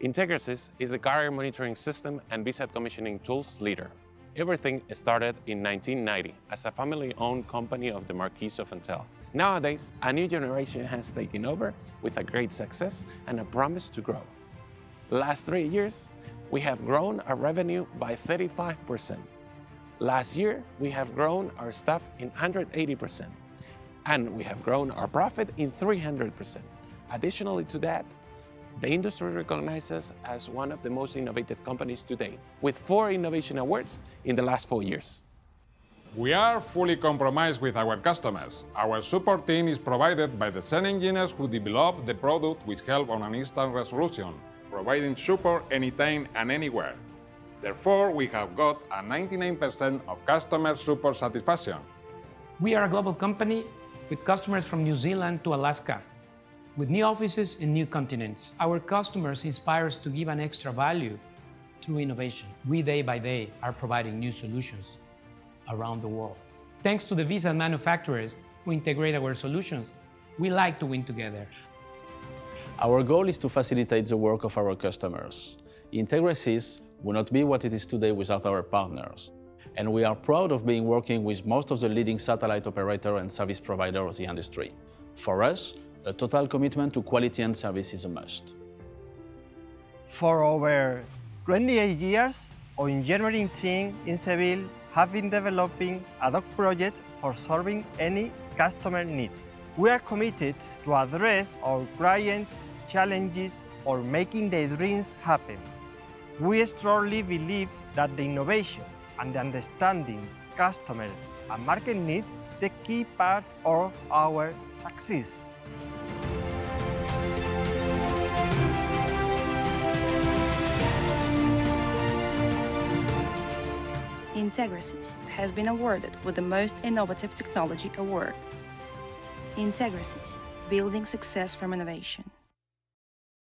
Integrasys is the carrier monitoring system and VSAT commissioning tools leader. Everything started in 1990 as a family-owned company of the Marquis of Intel. Nowadays, a new generation has taken over with a great success and a promise to grow. Last 3 years, we have grown our revenue by 35%. Last year, we have grown our staff in 180%, and we have grown our profit in 300%. Additionally to that, the industry recognizes us as one of the most innovative companies today, with 4 innovation awards in the last 4 years. We are fully compromised with our customers. Our support team is provided by the same engineers who develop the product with help on an instant resolution, providing support anytime and anywhere. Therefore, we have got a 99% of customer support satisfaction. We are a global company with customers from New Zealand to Alaska, with new offices in new continents. Our customers inspire us to give an extra value through innovation. We, day by day, are providing new solutions around the world. Thanks to the VSAT manufacturers who integrate our solutions, we like to win together. Our goal is to facilitate the work of our customers. Integrasys would not be what it is today without our partners. And we are proud of being working with most of the leading satellite operator and service provider of the industry. For us, a total commitment to quality and service is a must. For over 28 years, our engineering team in Seville have been developing ad hoc projects for solving any customer needs. We are committed to address our clients' challenges for making their dreams happen. We strongly believe that the innovation and the understanding customer and market needs the key parts of our success. Integrasys has been awarded with the Most Innovative Technology Award. Integrasys, building success from innovation.